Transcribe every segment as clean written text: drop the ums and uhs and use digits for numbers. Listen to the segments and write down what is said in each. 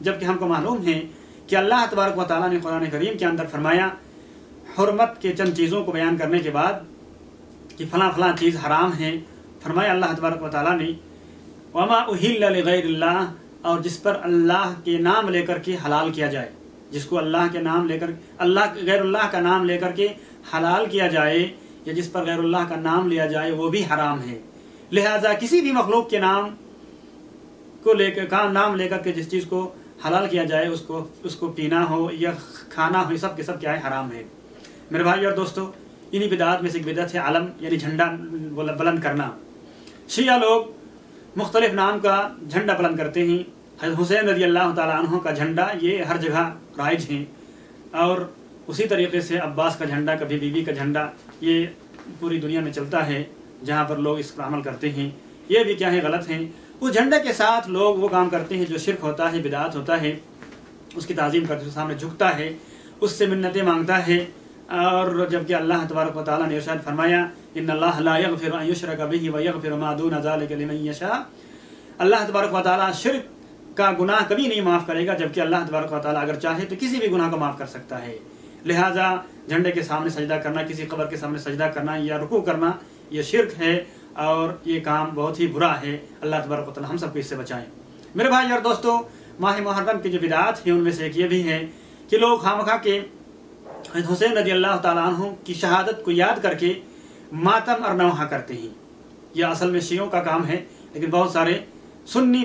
جبکہ ہم کو معلوم ہے کہ اللہ تبارک و تعالیٰ نے قرآن کریم کے اندر فرمایا حرمت کے چند چیزوں کو بیان کرنے کے بعد کہ فلاں فلاں چیز حرام ہے، فرمایا اللہ تبارک و تعالیٰ نے وما اہل لغیر اللہ، اور جس پر اللہ کے نام لے کر کے حلال کیا جائے، جس کو اللہ کے نام لے کر غیر اللہ کا نام لے کر کے حلال کیا جائے یا جس پر غیر اللہ کا نام لیا جائے وہ بھی حرام ہے۔ لہٰذا کسی بھی مخلوق کے نام کو لے کر کے جس چیز کو حلال کیا جائے اس کو پینا ہو یا کھانا ہو، یہ سب کے سب کیا ہے، حرام ہے۔ میرے بھائی اور دوستو، انہی بدعات میں سے ایک بدعت ہے علم، یعنی جھنڈا بلند کرنا۔ شیعہ لوگ مختلف نام کا جھنڈا بلند کرتے ہیں۔ حضرت حسین رضی اللہ تعالیٰ عنہ کا جھنڈا یہ ہر جگہ رائج ہیں، اور اسی طریقے سے عباس کا جھنڈا، کبھی بیوی کا جھنڈا، یہ پوری دنیا میں چلتا ہے جہاں پر لوگ اس پر عمل کرتے ہیں۔ یہ بھی کیا ہے، غلط ہیں۔ اس جھنڈے کے ساتھ لوگ وہ کام کرتے ہیں جو شرک ہوتا ہے، بدعات ہوتا ہے، اس کی تعظیم کرتے ہیں، سامنے جھکتا ہے، اس سے منتیں مانگتا ہے، اور جبکہ اللہ تبارک و تعالیٰ نے ارشاد فرمایا ان اللہ لا یغفر ان یشرک بہ ویغفر ما دون ذلک لمن یشاء، اللہ تبارک و تعالیٰ شرک کا گناہ کبھی نہیں معاف کرے گا، جبکہ اللہ تبارک و تعالیٰ اگر چاہے تو کسی بھی گناہ کو معاف کر سکتا ہے۔ لہٰذا جھنڈے کے سامنے سجدہ کرنا، کسی قبر کے سامنے سجدہ کرنا یا رکوع کرنا، یہ شرک ہے اور یہ کام بہت ہی برا ہے۔ اللہ تبارک و تعالیٰ ہم سب کو اس سے بچائیں۔ میرے بھائی اور دوستو، ماہ محرم کی جو بدعات ہیں ان میں سے ایک یہ بھی ہے کہ لوگ خواہ کے حسین رضی اللہ تعالیٰ عنہ کی شہادت کو یاد کر کے ماتم اور نوحہ کرتے ہیں۔ یہ اصل میں شیعوں کا کام ہے، لیکن بہت سارے سنی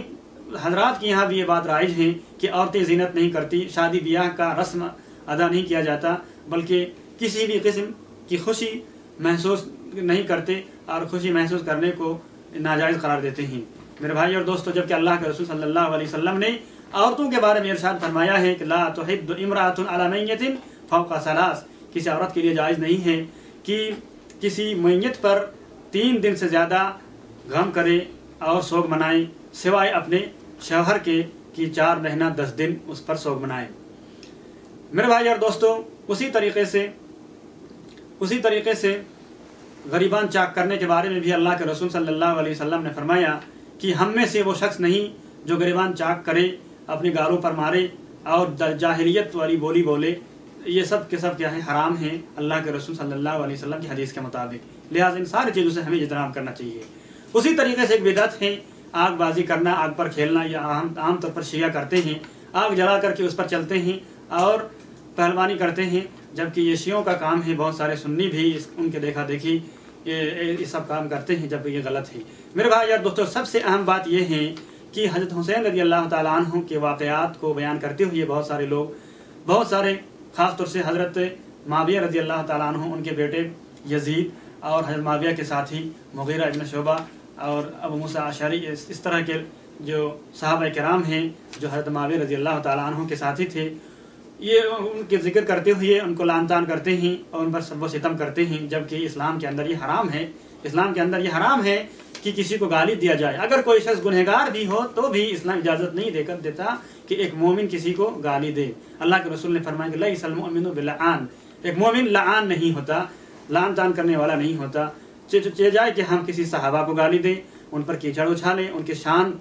حضرات کے یہاں بھی یہ بات رائج ہے کہ عورتیں زینت نہیں کرتی، شادی بیاہ کا رسم ادا نہیں کیا جاتا، بلکہ کسی بھی قسم کی خوشی محسوس نہیں کرتے اور خوشی محسوس کرنے کو ناجائز قرار دیتے ہیں۔ میرے بھائی اور دوستو، جبکہ اللہ کے رسول صلی اللہ علیہ وسلم نے عورتوں کے بارے میں ارشاد فرمایا ہے کہ لا تحد امرأۃ علی میت فوق ثلاث، کسی عورت کے لیے جائز نہیں ہے کہ کسی میت پر 3 دن سے زیادہ غم کرے اور سوگ منائے، سوائے اپنے شوہر کے کہ 4 مہینہ 10 دن اس پر سوگ منائے۔ میرے بھائی اور دوستو، اسی طریقے سے غریبان چاک کرنے کے بارے میں بھی اللہ کے رسول صلی اللہ علیہ وسلم نے فرمایا کہ ہم میں سے وہ شخص نہیں جو غریبان چاک کرے، اپنے گالوں پر مارے اور جاہلیت والی بولی بولے، یہ سب کے سب کیا ہے، حرام ہیں اللہ کے رسول صلی اللہ علیہ وسلم کی حدیث کے مطابق۔ لہٰذا ان ساری چیزوں سے ہمیں اجتناب کرنا چاہیے۔ اسی طریقے سے ایک بدعت ہے آگ بازی کرنا، آگ پر کھیلنا، یا عام طور پر شیعہ کرتے ہیں، آگ جلا کر کے اس پر چلتے ہیں اور پہلوانی کرتے ہیں، جبکہ یہ شیعوں کا کام ہے۔ بہت سارے سنی بھی ان کے دیکھا دیکھی یہ سب کام کرتے ہیں، جبکہ یہ غلط ہے۔ میرے بھائی اور دوستوں، سب سے اہم بات یہ ہے کہ حضرت حسین رضی اللہ تعالیٰ عنہ کے واقعات کو بیان کرتے ہوئے بہت سارے خاص طور سے حضرت معاویہ رضی اللہ تعالیٰ عنہ، ان کے بیٹے یزید اور حضرت معاویہ کے ساتھی مغیرہ ابن شعبہ اور ابو موسیٰ اشعری، اس طرح کے جو صحابہ کرام ہیں جو حضرت معاویہ رضی اللہ تعالیٰ عنہ کے ساتھی تھے، یہ ان کے ذکر کرتے ہوئے ان کو لعن طعن کرتے ہیں اور ان پر سب و ستم کرتے ہیں، جبکہ اسلام کے اندر یہ حرام ہے۔ اسلام کے اندر یہ حرام ہے کہ کسی کو گالی دیا جائے۔ اگر کوئی شخص گنہگار بھی ہو تو بھی اسلام اجازت نہیں دیتا کہ ایک مومن کسی کو گالی دے۔ اللہ کے رسول نے فرمایا کہ لیس المؤمن باللعان، ایک مومن لعان نہیں ہوتا، لعن طعن کرنے والا نہیں ہوتا۔ چاہے جائے کہ ہم کسی صحابہ کو گالی دیں، ان پر کیچڑ اچھالیں، ان کے شان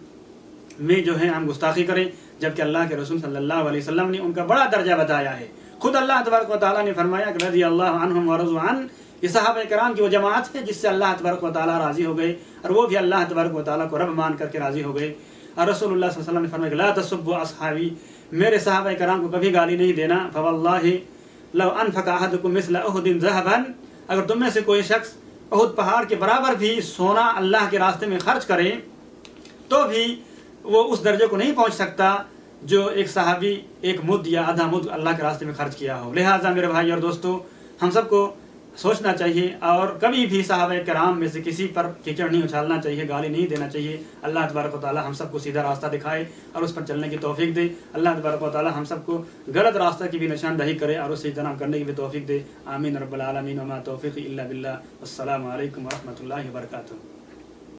میں جو ہے ہم گستاخی کریں، جبکہ اللہ کے رسول صلی اللہ علیہ وسلم نے ان کا بڑا درجہ بتایا ہے۔ خود اللہ تبارک و تعالیٰ نے فرمایا کہ رضی اللہ عنہم ورضوا عنہ، یہ صحابہ کرام کی وہ جماعت ہے جس سے اللہ تبارک و تعالیٰ راضی ہو گئے اور وہ بھی اللہ تبارک و تعالیٰ کو رب مان کر کے راضی ہو گئے۔ اور رسول اللہ صلی اللہ علیہ وسلم نے فرمایا کہ لا تسبوا اصحابی، میرے صحابہ کرام کو کبھی گالی نہیں دینا۔ فواللہ لو انفق احدکم مثل احد ذهبا، اگر تم میں سے کوئی شخص احد پہاڑ کے برابر بھی سونا اللہ کے راستے میں خرچ کرے تو بھی وہ اس درجے کو نہیں پہنچ سکتا جو ایک صحابی ایک مد یا آدھا مد اللہ کے راستے میں خرچ کیا ہو۔ لہٰذا میرے بھائی اور دوستو، ہم سب کو سوچنا چاہیے اور کبھی بھی صحابہ کرام میں سے کسی پر کیچڑ نہیں اچھالنا چاہیے، گالی نہیں دینا چاہیے۔ اللہ تبارک و تعالیٰ ہم سب کو سیدھا راستہ دکھائے اور اس پر چلنے کی توفیق دے۔ اللہ تبارک و تعالیٰ ہم سب کو غلط راستہ کی بھی نشاندہی کرے اور اس سے اجتناب کرنے کی بھی توفیق دے۔ آمین رب العالمین، وما توفیقی الا باللہ۔ السلام علیکم ورحمۃ اللہ وبرکاتہ۔